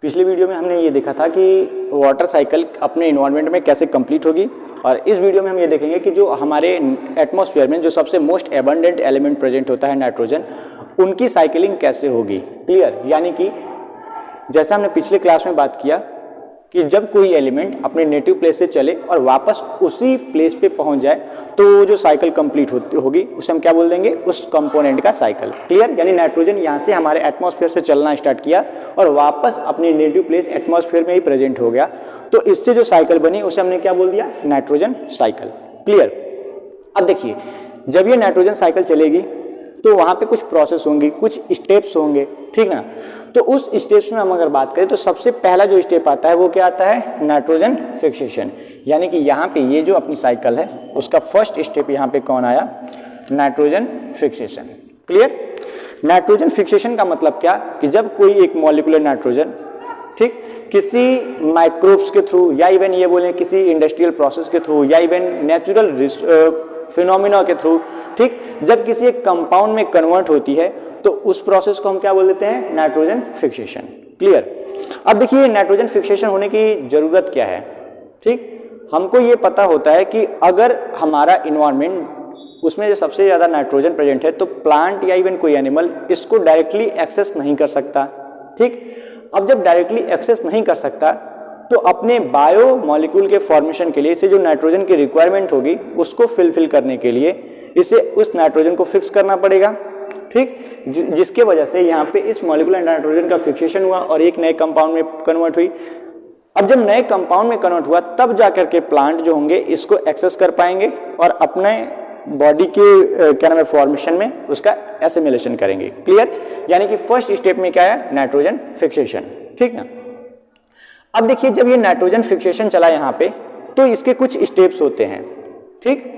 पिछले वीडियो में हमने ये देखा था कि वाटर साइकिल अपने इन्वायरमेंट में कैसे कंप्लीट होगी, और इस वीडियो में हम ये देखेंगे कि जो हमारे एटमॉस्फेयर में जो सबसे मोस्ट एबंडेंट एलिमेंट प्रेजेंट होता है नाइट्रोजन, उनकी साइकिलिंग कैसे होगी। क्लियर, यानी कि जैसा हमने पिछले क्लास में बात किया कि जब कोई एलिमेंट अपने नेटिव प्लेस से चले और वापस उसी प्लेस पे पहुंच जाए तो जो साइकिल कंप्लीट होगी उसे हम क्या बोल देंगे, उस कंपोनेंट का साइकिल। क्लियर, यानी नाइट्रोजन यहाँ से हमारे एटमॉस्फेयर से चलना स्टार्ट किया और वापस अपने नेटिव प्लेस एटमॉस्फेयर में ही प्रेजेंट हो गया, तो इससे जो साइकिल बनी उसे हमने क्या बोल दिया, नाइट्रोजन साइकिल। क्लियर, अब देखिए जब ये नाइट्रोजन साइकिल चलेगी तो वहां पे कुछ प्रोसेस होंगी, कुछ स्टेप्स होंगे, ठीक ना। तो उस स्टेप्स में हम अगर बात करें तो सबसे पहला जो स्टेप आता है वो क्या आता है, नाइट्रोजन फिक्सेशन। यानी कि यहाँ पे ये जो अपनी साइकिल है उसका फर्स्ट स्टेप यहाँ पे कौन आया, nitrogen fixation. Clear, nitrogen fixation का मतलब क्या कि जब कोई एक मॉलिक्यूलर नाइट्रोजन, ठीक, किसी माइक्रोब्स के थ्रू या इवन ये बोले किसी इंडस्ट्रियल प्रोसेस के थ्रू या इवन नेचुरल फिनोमिना के थ्रू, ठीक, जब किसी एक कंपाउंड में कन्वर्ट होती है तो उस प्रोसेस को हम क्या बोल देते हैं, नाइट्रोजन फिक्सेशन। क्लियर, अब देखिए नाइट्रोजन फिक्सेशन होने की जरूरत क्या है। ठीक, हमको ये पता होता है कि अगर हमारा इन्वायरमेंट उसमें जो सबसे ज्यादा नाइट्रोजन प्रेजेंट है तो प्लांट या इवन कोई एनिमल इसको डायरेक्टली एक्सेस नहीं कर सकता। ठीक, अब जब डायरेक्टली एक्सेस नहीं कर सकता तो अपने बायो मॉलिक्यूल के फॉर्मेशन के लिए इसे जो नाइट्रोजन की रिक्वायरमेंट होगी उसको फिल करने के लिए इसे उस नाइट्रोजन को फिक्स करना पड़ेगा। ठीक, जिसके वजह से यहाँ पे इस मॉलिक्यूलर नाइट्रोजन का फिक्सेशन हुआ और एक नए कंपाउंड में कन्वर्ट हुई। अब जब नए कंपाउंड में कन्वर्ट हुआ तब जाकर के प्लांट जो होंगे इसको एक्सेस कर पाएंगे और अपने बॉडी के क्या नाम है फॉर्मेशन में उसका एसिमिलेशन करेंगे। क्लियर, यानी कि फर्स्ट स्टेप में क्या है, नाइट्रोजन फिक्सेशन। ठीक ना, अब देखिए जब ये नाइट्रोजन फिक्सेशन चला यहाँ पे तो इसके कुछ स्टेप्स होते हैं। ठीक,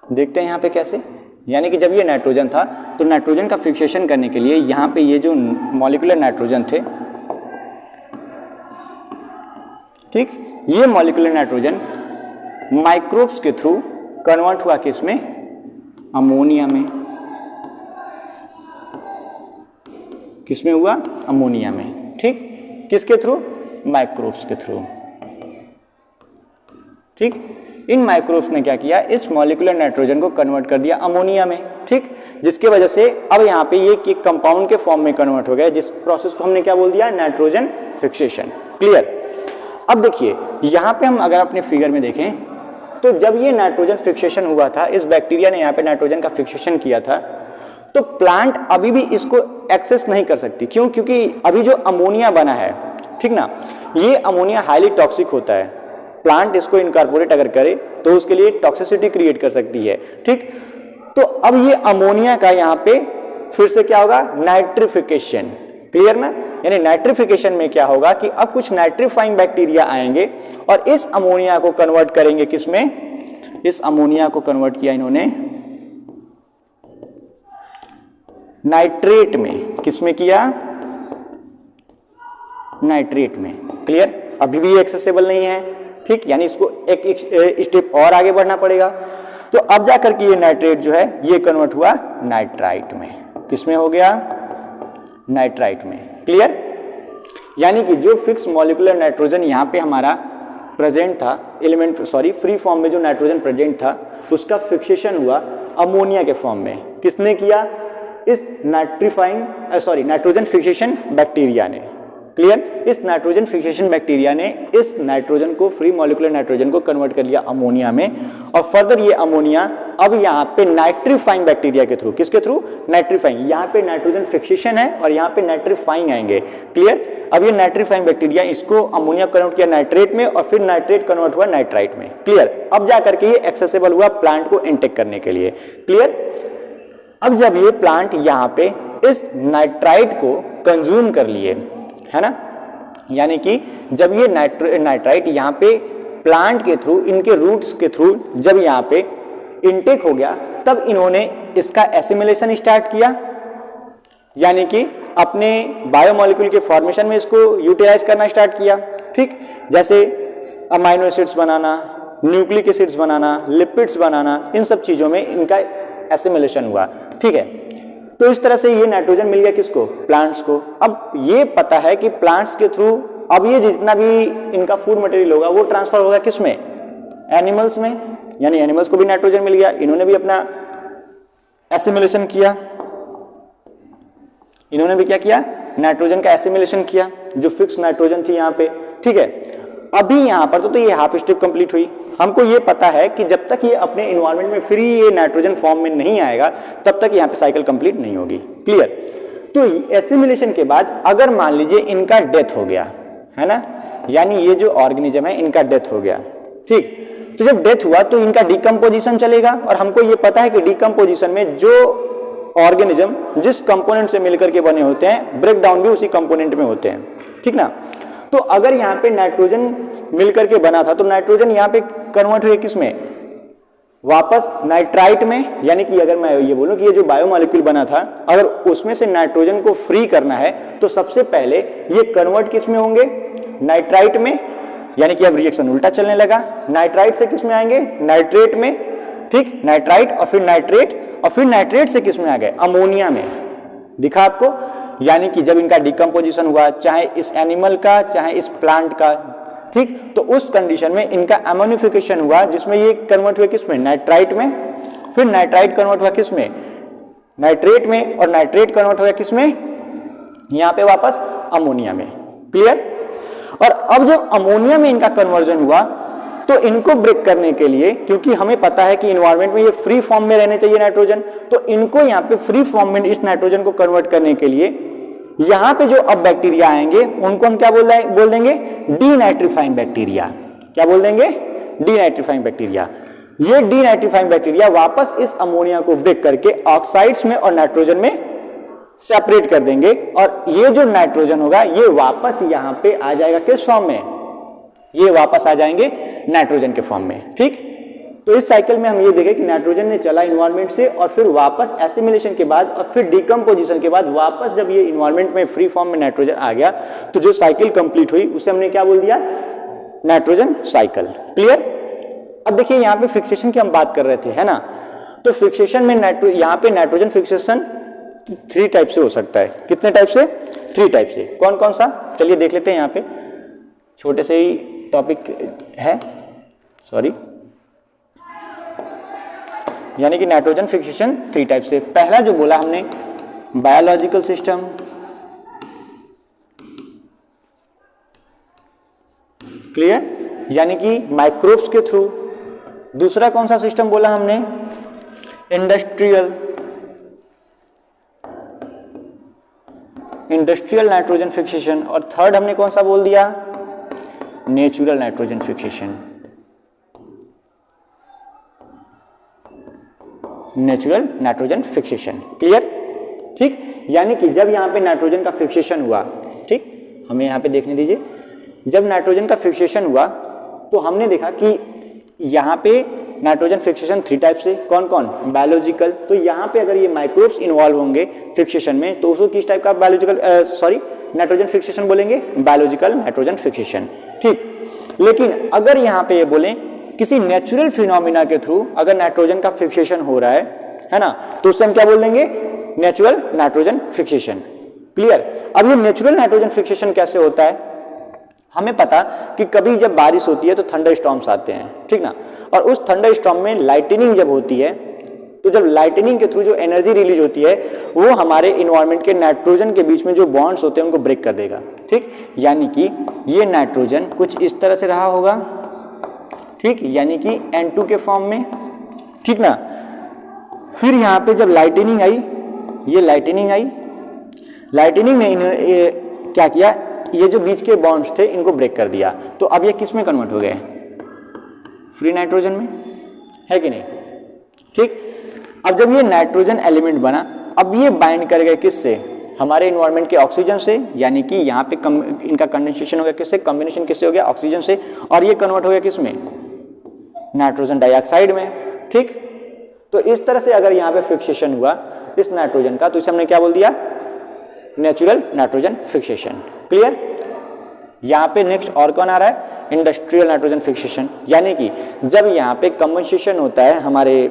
देखते हैं यहाँ पे कैसे। यानी कि जब ये नाइट्रोजन था तो नाइट्रोजन का फिक्सेशन करने के लिए यहाँ पे ये जो मॉलिक्यूलर नाइट्रोजन थे, ठीक, ये मॉलिक्यूलर नाइट्रोजन माइक्रोब्स के थ्रू कन्वर्ट हुआ किसमें, अमोनिया में। किसमें हुआ, अमोनिया में। ठीक, किसके थ्रू, माइक्रोब्स के थ्रू। ठीक, इन माइक्रोब्स ने क्या किया, इस मॉलिक्यूलर नाइट्रोजन को कन्वर्ट कर दिया अमोनिया में। ठीक, जिसके वजह से अब यहाँ पे ये एक कंपाउंड के फॉर्म में कन्वर्ट हो गया, जिस प्रोसेस को हमने क्या बोल दिया, नाइट्रोजन फिक्सेशन। क्लियर, अब देखिए यहाँ पे हम अगर अपने फिगर में देखें तो जब ये नाइट्रोजन फिक्सेशन हुआ था, इस बैक्टीरिया ने यहाँ पे नाइट्रोजन का फिक्सेशन किया था, तो प्लांट अभी भी इसको एक्सेस नहीं कर सकती। क्यों, क्योंकि अभी जो अमोनिया बना है, ठीक ना, ये अमोनिया हाईली टॉक्सिक होता है। प्लांट इसको इनकॉर्पोरेट अगर करे तो उसके लिए टॉक्सिसिटी क्रिएट कर सकती है। ठीक, तो अब ये अमोनिया का यहाँ पे फिर से क्या होगा, नाइट्रिफिकेशन। क्लियर ना, यानी नाइट्रिफिकेशन में क्या होगा कि अब कुछ नाइट्रीफाइंग बैक्टीरिया आएंगे और इस अमोनिया को कन्वर्ट करेंगे किसमें, इस अमोनिया को कन्वर्ट किया इन्होंने नाइट्रेट में। किसमें किया, नाइट्रेट में। क्लियर, अभी भी एक्सेसिबल नहीं है। ठीक, यानी इसको एक स्टेप और आगे बढ़ना पड़ेगा। तो अब जाकर के ये नाइट्रेट जो है ये कन्वर्ट हुआ नाइट्राइट में। किसमें हो गया, नाइट्राइट में। क्लियर, यानी कि जो फिक्स मॉलिक्यूलर नाइट्रोजन यहाँ पे हमारा प्रेजेंट था, एलिमेंट फ्री फॉर्म में जो नाइट्रोजन प्रेजेंट था उसका फिक्सेशन हुआ अमोनिया के फॉर्म में। किसने किया, इस नाइट्रोजन फिक्सेशन बैक्टीरिया ने। क्लियर, इस नाइट्रोजन फिक्सेशन बैक्टीरिया ने इस नाइट्रोजन को, फ्री मॉलिक्यूलर नाइट्रोजन को कन्वर्ट कर लिया अमोनिया में, और फर्दर ये अमोनिया अब यहाँ पे नाइट्रीफाइंग बैक्टीरिया के थ्रू, किसके थ्रू, नाइट्रीफाइंग, यहाँ पे नाइट्रोजन फिक्सेशन है और यहाँ पे नाइट्रीफाइंग आएंगे। क्लियर, अब ये नाइट्रीफाइंग बैक्टीरिया इसको अमोनिया कन्वर्ट किया नाइट्रेट में और फिर नाइट्रेट कन्वर्ट हुआ नाइट्राइट में। क्लियर, अब जाकर के ये एक्सेसिबल हुआ प्लांट को इंटेक करने के लिए। क्लियर, अब जब ये प्लांट यहाँ पे इस नाइट्राइट को कंज्यूम कर लिए, है ना, यानी कि जब ये नाइट्राइट यहाँ पे प्लांट के थ्रू, इनके रूट्स के थ्रू जब यहाँ पे इनटेक हो गया तब इन्होंने इसका एसिमिलेशन स्टार्ट किया, यानी कि अपने बायोमॉलिक्यूल के फॉर्मेशन में इसको यूटिलाइज करना स्टार्ट किया। ठीक, जैसे अमाइनो एसिड्स बनाना, न्यूक्लिक एसिड्स बनाना, लिपिड्स बनाना, इन सब चीजों में इनका एसिमिलेशन हुआ। ठीक है, तो इस तरह से ये नाइट्रोजन मिल गया किसको, प्लांट्स को। अब ये पता है कि प्लांट्स के थ्रू अब ये जितना भी इनका फूड मटेरियल होगा वो ट्रांसफर होगा किसमें, एनिमल्स में, यानी एनिमल्स को भी नाइट्रोजन मिल गया, इन्होंने भी अपना एसिमिलेशन किया, इन्होंने भी क्या किया, नाइट्रोजन का एसिमिलेशन किया, जो फिक्स नाइट्रोजन थी यहाँ पे, ठीक है। अभी यहाँ पर तो ये हाफ स्टेप कंप्लीट हुई। हमको ये पता है कि जब तक ये अपने इन्वायरमेंट में फ्री ये नाइट्रोजन फॉर्म में नहीं आएगा तब तक यहाँ पे साइकिल कंप्लीट नहीं होगी, क्लियर। तो एसिमिलेशन के बाद अगर मान लीजिए इनका डेथ हो गया है ना, यानी ये जो ऑर्गेनिज्म है इनका डेथ हो गया, ठीक। तो जब डेथ हुआ तो इनका डिकम्पोजिशन चलेगा, और हमको ये पता है कि डिकम्पोजिशन में जो ऑर्गेनिज्म जिस कंपोनेंट से मिलकर के बने होते हैं ब्रेक डाउन भी उसी कंपोनेंट में होते हैं, ठीक ना। तो अगर यहाँ पे नाइट्रोजन मिलकर के बना था तो नाइट्रोजन यहाँ पे कन्वर्ट हुए किसमें, वापस नाइट्राइट में। यानी कि अगर मैं ये बोलूं कि ये जो बायोमोलिक्यूल बना था अगर उसमें से नाइट्रोजन को फ्री करना है तो सबसे पहले ये कन्वर्ट किसमें होंगे, नाइट्राइट में। यानी कि अब रिएक्शन उल्टा चलने लगा, नाइट्राइट से किसमें आएंगे, नाइट्रेट में, ठीक, नाइट्राइट और फिर नाइट्रेट, और फिर नाइट्रेट से किसमें आ गए, अमोनिया में। दिखा आपको, यानी कि जब इनका डिकम्पोजिशन हुआ चाहे इस एनिमल का चाहे इस प्लांट का, ठीक, तो उस कंडीशन में इनका अमोनिफिकेशन हुआ जिसमें ये कन्वर्ट हुए किसमें, नाइट्राइट में, फिर नाइट्राइट कन्वर्ट हुआ किसमें, नाइट्रेट में, और नाइट्रेट कन्वर्ट हुआ किसमें, यहां पे वापस अमोनिया में, क्लियर। और अब जब अमोनिया में इनका कन्वर्जन हुआ तो इनको ब्रेक करने के लिए, क्योंकि हमें पता है कि इन्वायरमेंट में ये फ्री फॉर्म में रहने चाहिए नाइट्रोजन, तो इनको यहाँ पे फ्री फॉर्म में इस नाइट्रोजन को कन्वर्ट करने के लिए यहाँ पे जो अब बैक्टीरिया आएंगे उनको हम क्या बोल देंगे, डीनाइट्रीफाइंग बैक्टीरिया। क्या बोल देंगे, डीनाइट्रीफाइंग बैक्टीरिया। ये डीनाइट्रीफाइंग बैक्टीरिया वापस इस अमोनिया को ब्रेक करके ऑक्साइड्स में और नाइट्रोजन में सेपरेट कर देंगे, और ये जो नाइट्रोजन होगा ये वापस यहाँ पे आ जाएगा किस फॉर्म में, ये वापस आ जाएंगे नाइट्रोजन के फॉर्म में, ठीक। तो इस साइकिल में हम ये देखें कि नाइट्रोजन ने चला इन्वायरमेंट से और फिर वापस एसिमिलेशन के बाद और फिर डिकम्पोजिशन के बाद वापस जब ये इन्वायरमेंट में फ्री फॉर्म में नाइट्रोजन आ गया तो जो साइकिल कंप्लीट हुई उसे हमने क्या बोल दिया, नाइट्रोजन साइकिल, क्लियर। अब देखिए यहाँ पे फिक्सेशन की हम बात कर रहे थे, है ना। तो फिक्सेशन में यहाँ पे नाइट्रोजन फिक्सेशन 3 टाइप से हो सकता है। कितने टाइप से, 3 टाइप से। कौन कौन सा, चलिए देख लेते हैं। यहाँ पे छोटे से ही टॉपिक है, सॉरी, यानी कि नाइट्रोजन फिक्सेशन 3 टाइप से। पहला जो बोला हमने बायोलॉजिकल सिस्टम, क्लियर, यानी कि माइक्रोब्स के थ्रू। दूसरा कौन सा सिस्टम बोला हमने, इंडस्ट्रियल नाइट्रोजन फिक्सेशन। और थर्ड हमने कौन सा बोल दिया, natural nitrogen fixation, natural nitrogen fixation, clear, ठीक। यानी कि जब यहां पे नाइट्रोजन का फिक्सेशन हुआ, ठीक, हमें यहां पे देखने दीजिए, जब नाइट्रोजन का फिक्सेशन हुआ तो हमने देखा कि यहां पे नाइट्रोजन फिक्सेशन 3 टाइप से। कौन कौन, बायोलॉजिकल। तो यहां पे अगर ये माइक्रोब्स इन्वॉल्व होंगे फिक्सेशन में तो उसको किस टाइप का बायोलॉजिकल नाइट्रोजन फिक्सेशन बोलेंगे, बायोलॉजिकल नाइट्रोजन फिक्सेशन, ठीक। लेकिन अगर यहां पे ये बोलें किसी नेचुरल फिनोमिना के थ्रू अगर नाइट्रोजन का फिक्सेशन हो रहा है ना, तो उससे हम क्या बोल देंगे, नेचुरल नाइट्रोजन फिक्सेशन, क्लियर। अब ये नेचुरल नाइट्रोजन फिक्सेशन कैसे होता है, हमें पता कि कभी जब बारिश होती है तो थंडर स्टॉर्म्स आते हैं, ठीक ना। और उस थंडर स्टॉर्म में लाइटनिंग जब होती है तो जब लाइटनिंग के थ्रू जो एनर्जी रिलीज होती है वो हमारे इन्वायरमेंट के नाइट्रोजन के बीच में जो बॉन्ड्स होते हैं उनको ब्रेक कर देगा, ठीक। यानी कि ये नाइट्रोजन कुछ इस तरह से रहा होगा, ठीक, यानी कि N2 के फॉर्म में, ठीक ना। फिर यहां पे जब लाइटनिंग आई, ये लाइटनिंग आई, लाइटनिंग ने क्या किया, ये जो बीच के बॉन्ड्स थे इनको ब्रेक कर दिया। तो अब ये किस में कन्वर्ट हो गए, फ्री नाइट्रोजन में, है कि नहीं, ठीक। अब जब ये नाइट्रोजन एलिमेंट बना, अब ये बाइंड कर गए किससे, हमारे इन्वायरमेंट के ऑक्सीजन से, यानी कि यहाँ पे इनका कंडेंसेशन हो गया किससे, कॉम्बिनेशन किससे हो गया, ऑक्सीजन से, और ये कन्वर्ट हो गया किसमें, नाइट्रोजन डाइऑक्साइड में, ठीक। तो इस तरह से अगर यहाँ पे फिक्सेशन हुआ इस नाइट्रोजन का तो इसे हमने क्या बोल दिया, नेचुरल नाइट्रोजन फिक्सेशन, क्लियर। यहाँ पे नेक्स्ट और कौन आ रहा है, इंडस्ट्रियल नाइट्रोजन फिक्सेशन। यानी कि जब यहाँ पे कंबंसेशन होता है हमारे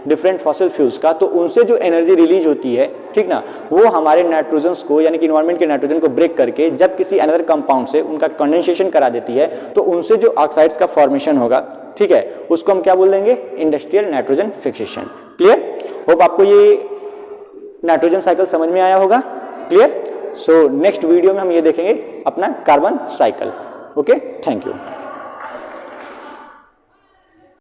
डिफरेंट फॉसिल फ्यूल्स का तो उनसे जो एनर्जी रिलीज होती है, ठीक ना, वो हमारे नाइट्रोजन्स को यानी कि इन्वायरमेंट के नाइट्रोजन को ब्रेक करके जब किसी अनदर कंपाउंड से उनका कंडेंसेशन करा देती है तो उनसे जो ऑक्साइड्स का फॉर्मेशन होगा, ठीक है, उसको हम क्या बोल देंगे, industrial nitrogen fixation. Clear? Hope आपको ये नाइट्रोजन साइकिल समझ में आया होगा। क्लियर? सो नेक्स्ट वीडियो में हम ये देखेंगे अपना carbon cycle. Okay, thank you.